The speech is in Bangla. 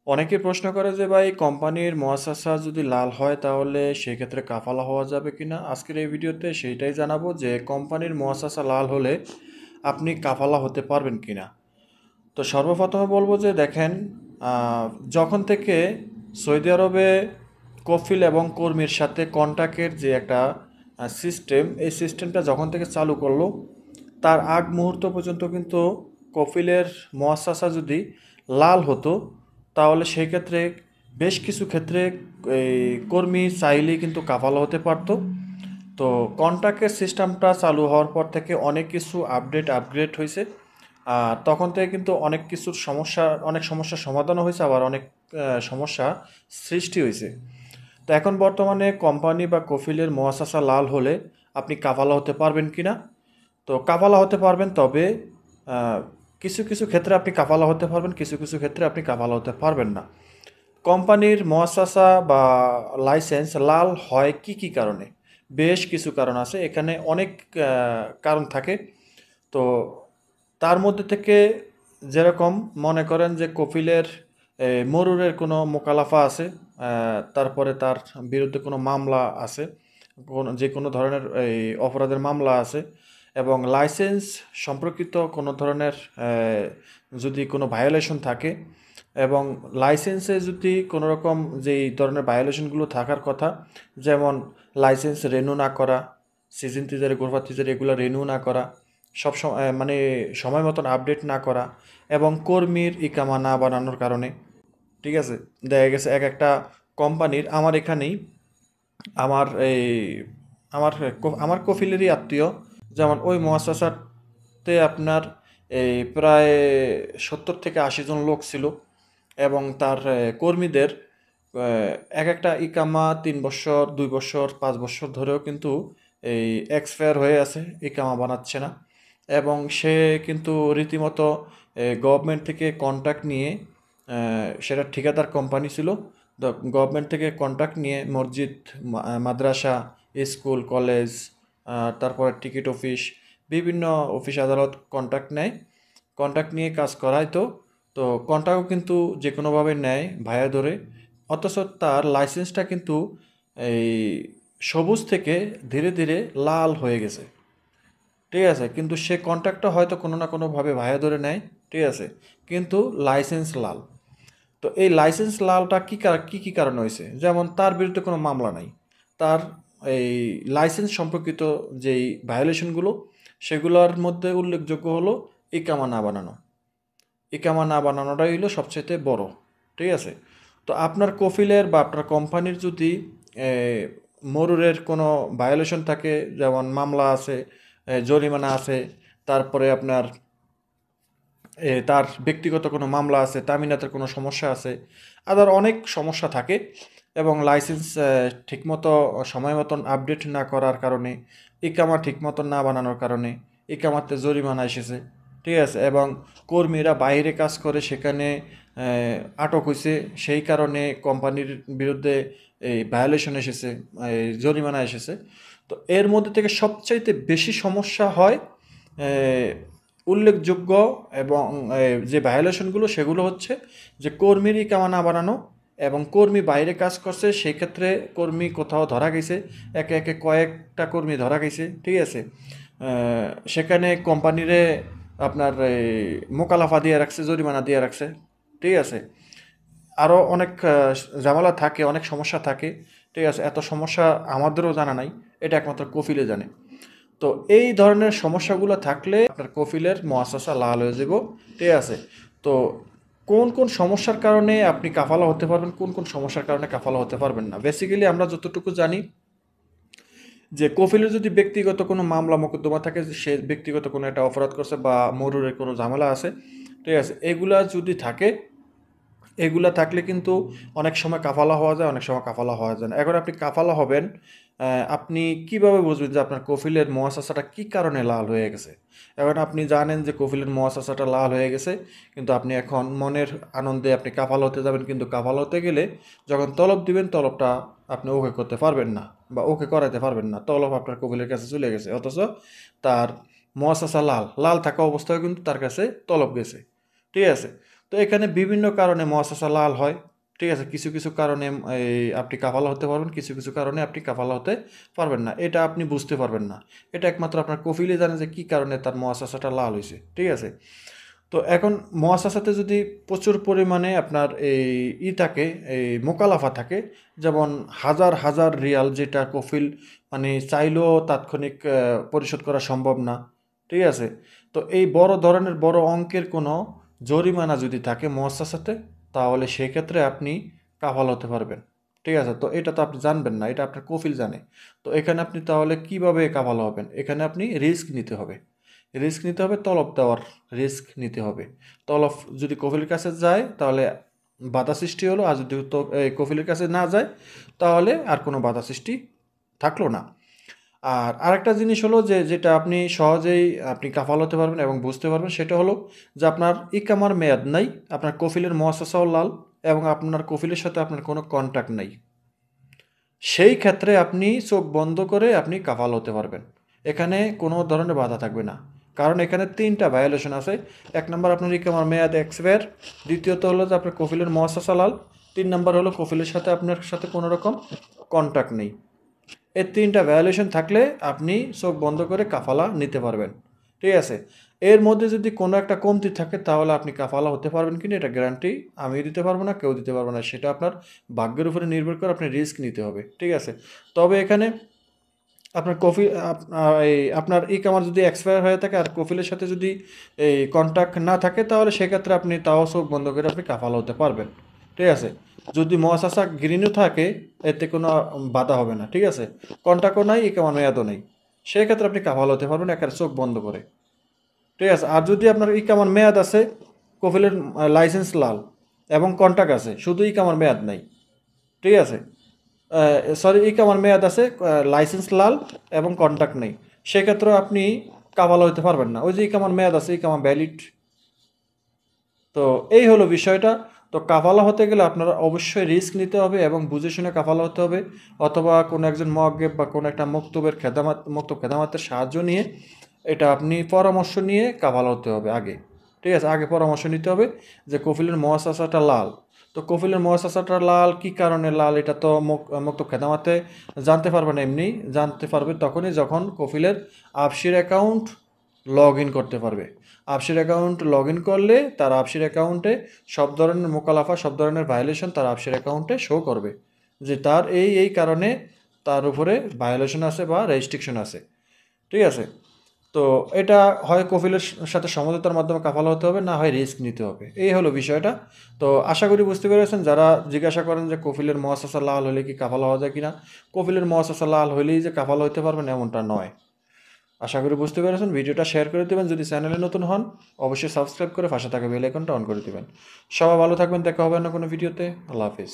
অনেকে প্রশ্ন করে যে ভাই কোম্পানির মুয়াসসাসা যদি লাল হয় তাহলে সেক্ষেত্রে কাফালা হওয়া যাবে কিনা। আজকের এই ভিডিওতে সেইটাই জানাবো যে কোম্পানির মুয়াসসাসা লাল হলে আপনি কাফালা হতে পারবেন কিনা। তো সর্বপ্রথমে বলবো যে দেখেন, আহ, যখন থেকে সৌদি আরবে কফিল এবং কর্মীর সাথে কন্ট্যাক্টের যে একটা সিস্টেম, এই সিস্টেমটা যখন থেকে চালু করলো তার আগ মুহূর্ত পর্যন্ত কিন্তু কফিলের মুয়াসসাসা যদি লাল হতো তাহলে সেই ক্ষেত্রে বেশ কিছু ক্ষেত্রে এই কর্মী চাইলেই কিন্তু কাফালা হতে পারতো। তো কন্ট্রাক্টের সিস্টেমটা চালু হওয়ার পর থেকে অনেক কিছু আপগ্রেড হয়েছে। আর তখন থেকে কিন্তু অনেক সমস্যার সমাধানও হয়েছে, আবার অনেক সমস্যা সৃষ্টি হয়েছে। তো এখন বর্তমানে কোম্পানি বা কফিলের মুয়াসসাসা লাল হলে আপনি কাফালা হতে পারবেন কিনা। তো কাফালা হতে পারবেন, তবে আহ, কিছু কিছু ক্ষেত্রে আপনি কাফালা হতে পারবেন, কিছু কিছু ক্ষেত্রে আপনি কাফালা হতে পারবেন না। কোম্পানির মুয়াসসাসা বা লাইসেন্স লাল হয় কি কি কারণে? বেশ কিছু কারণ আছে এখানে, অনেক কারণ থাকে। তো তার মধ্যে থেকে যেরকম মনে করেন যে কফিলের মরুরের কোনো মোকালাফা আছে, তারপরে তার বিরুদ্ধে কোনো মামলা আছে, যে কোনো ধরনের এই অপরাধের মামলা আছে, এবং লাইসেন্স সম্পর্কিত কোনো ধরনের যদি কোনো ভায়োলেশন থাকে, এবং লাইসেন্সে যদি কোনো রকম যেই ধরনের ভায়োলেশনগুলো থাকার কথা, যেমন লাইসেন্স রেনু না করা, সিজন তিজারে গোরফা তিজারে এগুলো রেনু না করা, সব সময় মানে সময় মতন আপডেট না করা, এবং কর্মীর ইকামা না বানানোর কারণে, ঠিক আছে, দেখা গেছে এক একটা কোম্পানির, আমার এখানেই আমার এই আমার কফিলেরই আত্মীয়, যেমন ওই মহাশাসাতে আপনার এই প্রায় 70 থেকে 80 জন লোক ছিল, এবং তার কর্মীদের এক একটা ইকামা 3 বছর, 2 বছর, 5 বছর ধরেও কিন্তু এই এক্সপায়ার হয়ে আছে, ইকামা বানাচ্ছে না। এবং সে কিন্তু রীতিমতো গভর্নমেন্ট থেকে কন্ট্রাক্ট নিয়ে, সেটা ঠিকাদার কোম্পানি ছিল, তো গভর্নমেন্ট থেকে কন্ট্রাক্ট নিয়ে মসজিদ, মাদ্রাসা, স্কুল, কলেজ, তারপরে টিকিট অফিস, বিভিন্ন অফিস আদালত কন্ট্রাক্ট নেয়, কন্ট্রাক্ট নিয়ে কাজ করায়। তো তো কন্ট্রাক্টও কিন্তু যে কোনোভাবে নেয় ভায়া ধরে, অথচ তার লাইসেন্সটা কিন্তু এই সবুজ থেকে ধীরে ধীরে লাল হয়ে গেছে, ঠিক আছে, কিন্তু সে কন্ট্রাক্টটা হয়তো কোনো না কোনোভাবে ভায়া ধরে নেয়, ঠিক আছে, কিন্তু লাইসেন্স লাল। তো এই লাইসেন্স লালটা কি কি কারণে হয়েছে? যেমন তার বিরুদ্ধে কোনো মামলা নাই, তার এই লাইসেন্স সম্পর্কিত যেই ভায়োলেশনগুলো, সেগুলোর মধ্যে উল্লেখযোগ্য হলো ইকামা না বানানো। ইকামা না বানানোটাই হলো সবচেয়ে বড়, ঠিক আছে। তো আপনার কফিলের বা আপনার কোম্পানির যদি এ, মরুরের কোনো ভায়োলেশন থাকে, যেমন মামলা আছে, জরিমানা আছে, তারপরে আপনার তার ব্যক্তিগত কোনো মামলা আছে, তামিনাতের কোনো সমস্যা আছে, আদার অনেক সমস্যা থাকে, এবং লাইসেন্স ঠিকমতো সময় মতন আপডেট না করার কারণে, ইকামা ঠিক মতন না বানানোর কারণে ইকামাতে জরিমানা এসেছে, ঠিক আছে, এবং কর্মীরা বাইরে কাজ করে সেখানে আটক হয়েছে, সেই কারণে কোম্পানির বিরুদ্ধে এই ভায়োলেশন এসেছে, এই জরিমানা এসেছে। তো এর মধ্যে থেকে সবচাইতে বেশি সমস্যা হয় উল্লেখযোগ্য, এবং যে ভায়োলেশনগুলো সেগুলো হচ্ছে যে কর্মীর ইকামা না বানানো, এবং কর্মী বাইরে কাজ করছে, সেই ক্ষেত্রে কর্মী কোথাও ধরা গেছে, একে একে কয়েকটা কর্মী ধরা গেছে, ঠিক আছে। সেখানে কোম্পানিরে আপনার এই মোকালাফা দিয়ে রাখছে, জরিমানা দিয়ে রাখছে, ঠিক আছে। আরও অনেক ঝামেলা থাকে, অনেক সমস্যা থাকে, ঠিক আছে, এত সমস্যা আমাদেরও জানা নাই, এটা একমাত্র কফিলে জানে। তো এই ধরনের সমস্যাগুলো থাকলে আপনার কফিলের মুয়াসসাসা লাল হয়ে যাব, ঠিক আছে। তো কোন কোন সমস্যার কারণে আপনি কাফালা হতে পারবেন, কোন কোন সমস্যার কারণে কাফালা হতে পারবেন না, বেসিক্যালি আমরা যতটুকু জানি যে কফিলের যদি ব্যক্তিগত কোনো মামলা মোকদ্দমা থাকে, যে সে ব্যক্তিগত কোনো একটা অপরাধ করছে বা মরুরের কোনো ঝামেলা আছে, ঠিক আছে, এগুলা যদি থাকে, এগুলা থাকলে কিন্তু অনেক সময় কাফালা হওয়া যায়, অনেক সময় কাফালা হওয়া যায় না। এখন আপনি কাফালা হবেন, আপনি কিভাবে বুঝবেন যে আপনার কফিলের মুয়াসসাসাটা কি কারণে লাল হয়ে গেছে? এখন আপনি জানেন যে কফিলের মুয়াসসাসাটা লাল হয়ে গেছে, কিন্তু আপনি এখন মনের আনন্দে আপনি কাফালা হতে যাবেন, কিন্তু কাফালা হতে গেলে যখন তলব দিবেন, তলবটা আপনি ওকে করতে পারবেন না, বা ওকে করাতে পারবেন না, তলব আপনার কফিলের কাছে চলে গেছে, অথচ তার মুয়াসসাসা লাল লাল থাকা অবস্থায় কিন্তু তার কাছে তলব গেছে, ঠিক আছে। তো এখানে বিভিন্ন কারণে মুআসাসা লাল হয়, ঠিক আছে? কিছু, কিছু কারণে আপনি কাফালা হতে পারবেন, কিছু, কিছু কারণে আপনি কাফালা হতে পারবেন না। এটা আপনি বুঝতে পারবেন না। এটা একমাত্র আপনার কফিলই জানে যে কী কারণে তার মুআসাসাটা লাল হইছে, ঠিক আছে? তো এখন মুআসাসাতে যদি প্রচুর পরিমাণে আপনার থাকে, এই মোকালাফা থাকে, যেমন হাজার, হাজার রিয়াল, যেটা কফিল মানে চাইলেও তাৎক্ষণিক পরিশোধ করা সম্ভব না, ঠিক আছে? তো এই বড় ধরনের বড় অঙ্কের কোনো জরিমানা যদি থাকে মুআসাসাতে, তাহলে সেক্ষেত্রে আপনি কাফাল হতে পারবেন, ঠিক আছে? তো এটা তো আপনি জানবেন না, এটা আপনার কফিল জানে। তো এখানে আপনি তাহলে কিভাবে কাফাল হবেন? এখানে আপনি রিস্ক নিতে হবে। রিস্ক নিতে হবে, তলব দেওয়ার রিস্ক নিতে হবে। তলব যদি কফিলের কাছে যায় তাহলে বাধা সৃষ্টি হলো, আর যদি তো কফিলের কাছে না যায় তাহলে আর কোনো বাধা সৃষ্টি থাকলো না। আর আরেকটা জিনিস হলো যে যেটা আপনি সহজেই আপনি কাফাল হতে পারবেন এবং বুঝতে পারবেন, সেটা হলো যে আপনার ইকামার মেয়াদ নাই, আপনার কফিলের মুআসাসাও লাল, এবং আপনার কফিলের সাথে আপনার কোনো কন্ট্যাক্ট নাই। সেই ক্ষেত্রে আপনি চোখ বন্ধ করে আপনি কাফাল হতে পারবেন। এখানে কোনো ধরনের বাধা থাকবে না। কারণ এখানে ৩টা ভায়োলেশন আছে। ১ নাম্বার আপনার ইকামার মেয়াদ এক্সপায়ার, দ্বিতীয়ত হলো যে আপনার কফিলের মুআসাসা লাল, ৩ নাম্বার হলো কফিলের সাথে আপনার সাথে কোনো রকম কন্ট্যাক্ট নেই। এই ৩টা ভায়োলেশন থাকলে আপনি চোখ বন্ধ করে কাফালা নিতে পারবেন, ঠিক আছে? এর মধ্যে যদি কোনো একটা কমতি থাকে তাহলে আপনি কাফালা হতে পারবেন কিনা এটা গ্যারান্টি আমি দিতে পারবো না, কেউ দিতে পারবো না। সেটা আপনার ভাগ্যের উপরে নির্ভর করে, আপনি রিস্ক নিতে হবে, ঠিক আছে? তবে এখানে আপনার আপনার ইকামার যদি এক্সপায়ার হয়ে থাকে আর কফিলের সাথে যদি এই কন্ট্যাক্ট না থাকে, তাহলে সেক্ষেত্রে আপনি তাও চোখ বন্ধ করে আপনি কাফালা হতে পারবেন, ঠিক আছে? যদি মুআসাসা গ্রিনও থাকে, এতে কোনো বাধা হবে না, ঠিক আছে? কন্ট্যাক্টও নাই, ইকামার মেয়াদও নেই, সেক্ষেত্রে আপনি কাফালা হতে পারবেন একেবারে চোখ বন্ধ করে, ঠিক আছে? আর যদি আপনার ইকামার মেয়াদ আছে, কফিলের লাইসেন্স লাল এবং কন্ট্যাক্ট আছে, শুধু ইকামার মেয়াদ নাই, ঠিক আছে? সরি, ইকামার মেয়াদ আছে, লাইসেন্স লাল এবং কন্ট্যাক্ট নেই, সেক্ষেত্রেও আপনি কাফালা হইতে পারবেন না। ওই যে ইকামার মেয়াদ আছে, ইকামা ভ্যালিড। তো এই হলো বিষয়টা। তো কাফালা হতে গেলে আপনারা অবশ্যই রিস্ক নিতে হবে এবং বুঝে শুনে কাফালা হতে হবে, অথবা কোনো একজন মুআক্কেব বা কোনো একটা মক্তব খেদামাতের সাহায্য নিয়ে এটা আপনি পরামর্শ নিয়ে কাফালা হতে হবে আগে, ঠিক আছে? আগে পরামর্শ নিতে হবে যে কফিলের মুআসাসাটা লাল। তো কফিলের মুআসাসাটা লাল কী কারণে লাল, এটা তো মক্তব খেদামাতে জানতে পারবে না, এমনি জানতে পারবে তখনই যখন কফিলের আবশির অ্যাকাউন্ট লগ ইন করতে পারবে। আবশির অ্যাকাউন্ট লগ ইন করলে তার আবশির অ্যাকাউন্টে সব ধরনের মোকালাফা, সব ধরনের ভায়োলেশন তার আবশির অ্যাকাউন্টে শো করবে যে তার এই কারণে তার উপরে ভায়োলেশন আছে বা রেস্ট্রিকশন আছে, ঠিক আছে? তো এটা হয় কফিলের সাথে সমঝোতার মাধ্যমে কাফালা হতে হবে, না হয় রিস্ক নিতে হবে। এই হলো বিষয়টা। তো আশা করি বুঝতে পেরেছেন। যারা জিজ্ঞাসা করেন যে কফিলের মুআসাসা লাল হলে কি কাফালা হওয়া যায় কিনা, কফিলের মুআসাসা লাল হলেই যে কাফালা হতে পারবেন এমনটা নয়। আশা করি বুঝতে পেরেছেন। ভিডিওটা শেয়ার করে দেবেন, যদি চ্যানেলে নতুন হন অবশ্যই সাবস্ক্রাইব করে পাশে থাকা বেল আইকনটা অন করে দেবেন। সবাই ভালো থাকবেন, দেখা হবে অন্য কোনো ভিডিওতে। আল্লাহ হাফিজ।